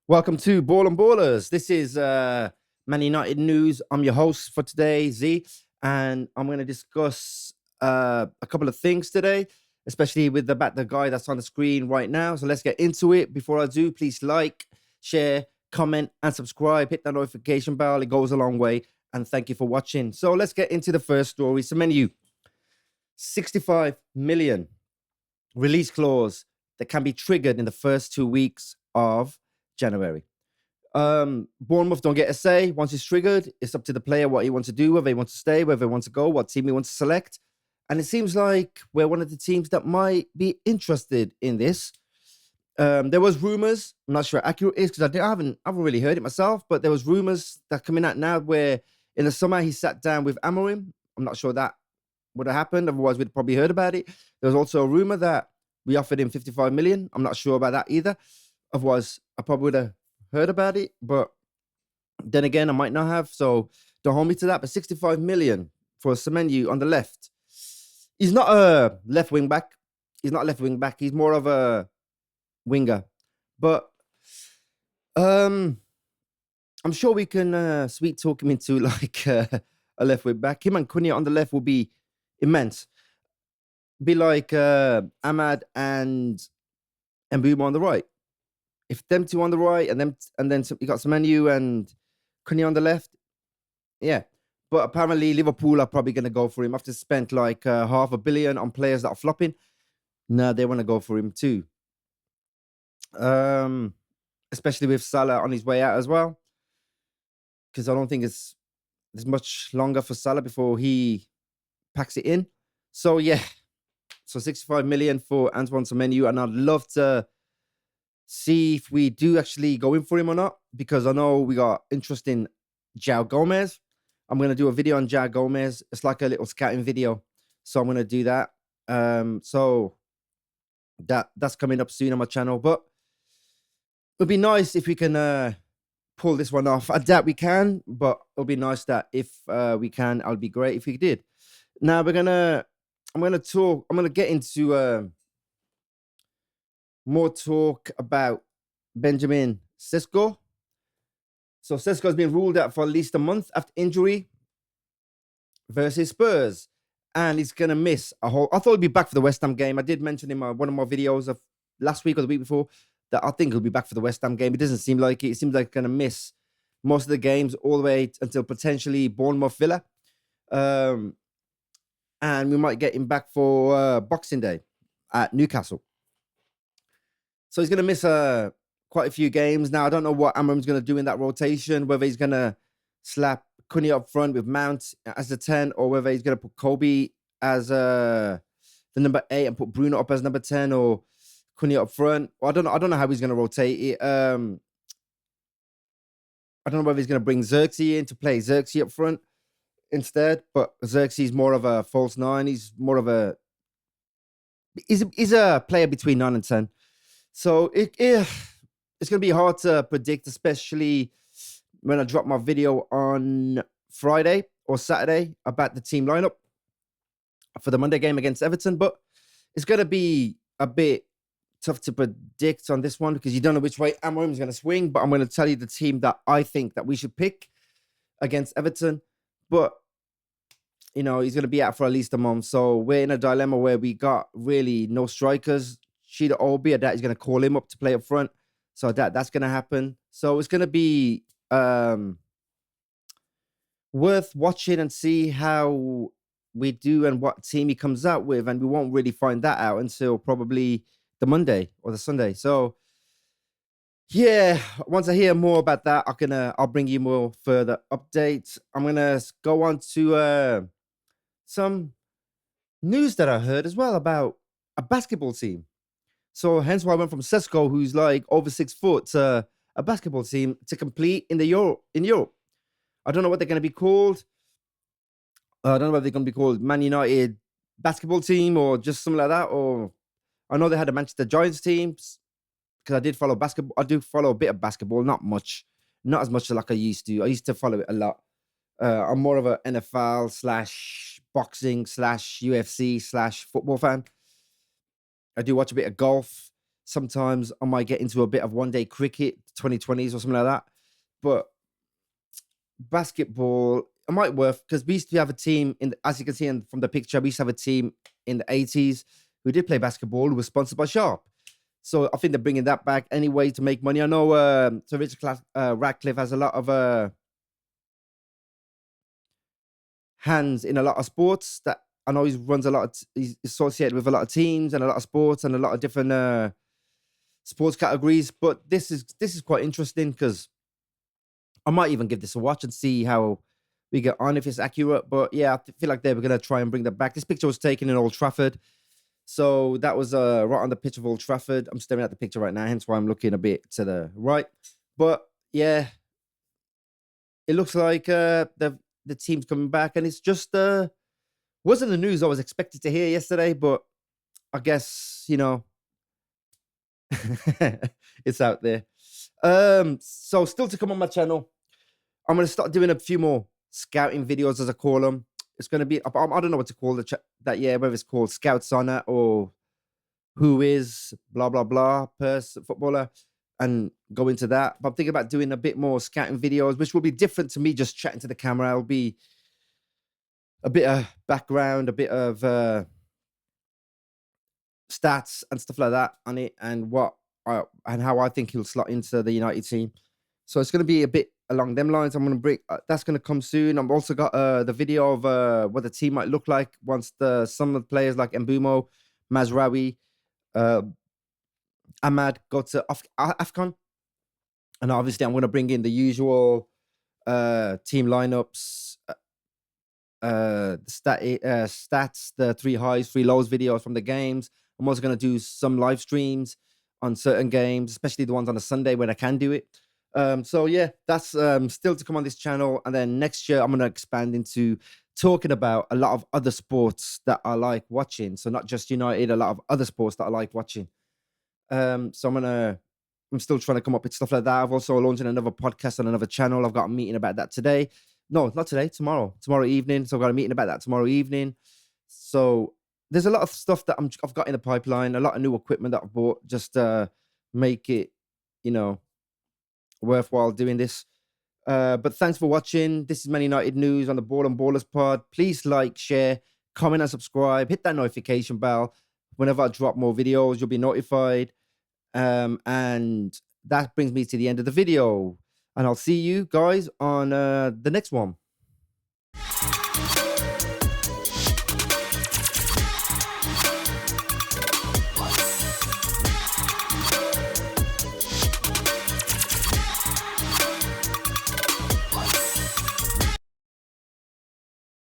Welcome to Ball and Ballers. This is Man United news. I'm your host for today, Z, and I'm going to discuss a couple of things today, especially with the guy that's on the screen right now. So let's get into it. Before I do, please like, share, comment, and subscribe. Hit that notification bell; it goes a long way. And thank you for watching. So let's get into the first story. Semenyo, 65 million release clause that can be triggered in the first 2 weeks of January. Bournemouth don't get a say. Once it's triggered, it's up to the player what he wants to do, whether he wants to stay, whether he wants to go, what team he wants to select. And it seems like we're one of the teams that might be interested in this. There was rumors. I'm not sure how accurate it is because I haven't really heard it myself. But there was rumors that coming out now where in the summer he sat down with Amorim. I'm not sure that would have happened. Otherwise, we'd probably heard about it. There was also a rumor that we offered him 55 million. I'm not sure about that either. Otherwise, I probably would have heard about it. But then again, I might not have. So don't hold me to that. But 65 million for Semenyo on the left. He's not a left wing back. He's not a left wing back. He's more of a winger. But I'm sure we can sweet talk him into like a left wing back. Him and Cunha on the left will be immense. Be like Ahmad and Mbuma on the right. If them two on the right and then you got Semenyo and Cunha on the left, yeah. But apparently Liverpool are probably going to go for him after spent like $500 million on players that are flopping. No, they want to go for him too. Especially with Salah on his way out as well, because I don't think there's much longer for Salah before he packs it in. So yeah, so 65 million for Antoine Semenyo, and I'd love to see if we do actually go in for him or not, because I know we got interest in João Gomez. I'm going to do a video on João Gomez. It's like a little scouting video, so I'm going to do that. So that's coming up soon on my channel, but it'd be nice if we can pull this one off. I doubt we can, but it'll be nice that if we can, it'll be great if we did. Now I'm gonna get into more talk about Benjamin Sesko. So Sesko's been ruled out for at least a month after injury versus Spurs, and he's gonna miss a whole. I thought he'd be back for the West Ham game. I did mention in one of my videos of last week or the week before that I think he'll be back for the West Ham game. It doesn't seem like it. It seems like he's gonna miss most of the games all the way until potentially Bournemouth Villa. And we might get him back for Boxing Day at Newcastle. So he's going to miss quite a few games. Now, I don't know what Amorim's going to do in that rotation, whether he's going to slap Cunha up front with Mount as the 10, or whether he's going to put Kobe as the number 8 and put Bruno up as number 10, or Cunha up front. Well, I don't know how he's going to rotate it. I don't know whether he's going to bring Xerxes in to play Xerxes up front instead, but Xerxes is more of a false 9. He's more of a he's a player between 9 and 10. So it's going to be hard to predict, especially when I drop my video on Friday or Saturday about the team lineup for the Monday game against Everton. But it's going to be a bit tough to predict on this one because you don't know which way Amorim is going to swing. But I'm going to tell you the team that I think that we should pick against Everton. But you know, he's going to be out for at least a month. So we're in a dilemma where we got really no strikers. Sheeta Obi, that is going to call him up to play up front. So that's going to happen. So it's going to be worth watching and see how we do and what team he comes out with. And we won't really find that out until probably the Monday or the Sunday. So yeah, once I hear more about that, I'll bring you more further updates. I'm going to go on to some news that I heard as well about a basketball team. So hence why I went from Sesko, who's like over 6 foot, to a basketball team to compete in Europe. I don't know what they're going to be called. I don't know whether they're going to be called Man United Basketball Team or just something like that. Or I know they had a Manchester Giants teams because I did follow basketball. I do follow a bit of basketball, not much, not as much like I used to. I used to follow it a lot. I'm more of a NFL / boxing / UFC / football fan. I do watch a bit of golf. Sometimes I might get into a bit of one-day cricket, 2020s or something like that. But basketball, it might work because we used to have a team as you can see from the picture, we used to have a team in the 80s who did play basketball who was sponsored by Sharp. So I think they're bringing that back anyway to make money. I know Sir Richard Ratcliffe has a lot of hands in a lot of sports. That I know he runs a lot of, he's associated with a lot of teams and a lot of sports and a lot of different sports categories. But this is quite interesting because I might even give this a watch and see how we get on if it's accurate. But yeah, I feel like they were going to try and bring that back. This picture was taken in Old Trafford. So that was right on the pitch of Old Trafford. I'm staring at the picture right now, hence why I'm looking a bit to the right. But yeah, it looks like the team's coming back, and it's just wasn't the news I was expected to hear yesterday, but I guess it's out there. So still to come on my channel, I'm gonna start doing a few more scouting videos, as I call them. It's gonna be I don't know what to call that. Yeah, whether it's called Scouts on it or who is blah blah blah footballer, and go into that. But I'm thinking about doing a bit more scouting videos, which will be different to me just chatting to the camera. It'll be a bit of background, a bit of stats and stuff like that on it, and and how I think he'll slot into the United team. So it's going to be a bit along them lines. I'm going to break. That's going to come soon. I've also got the video of what the team might look like once some of the players like Mbumo, Mazraoui, Ahmad go to AFCON. And obviously, I'm going to bring in the usual team lineups, stats, the 3 highs, 3 lows videos from the games. I'm also going to do some live streams on certain games, especially the ones on a Sunday when I can do it. So yeah, that's still to come on this channel. And then next year, I'm going to expand into talking about a lot of other sports that I like watching. So not just United, a lot of other sports that I like watching. So I'm still trying to come up with stuff like that. I've also launching another podcast on another channel. I've got a meeting about that today. No, not today, tomorrow evening. So I've got a meeting about that tomorrow evening. So there's a lot of stuff that I've got in the pipeline, a lot of new equipment that I've bought just to make it, worthwhile doing this. But thanks for watching. This is Man United News on the Ball and Ballers Pod. Please like, share, comment, and subscribe. Hit that notification bell. Whenever I drop more videos, you'll be notified. And that brings me to the end of the video. And I'll see you guys on the next one.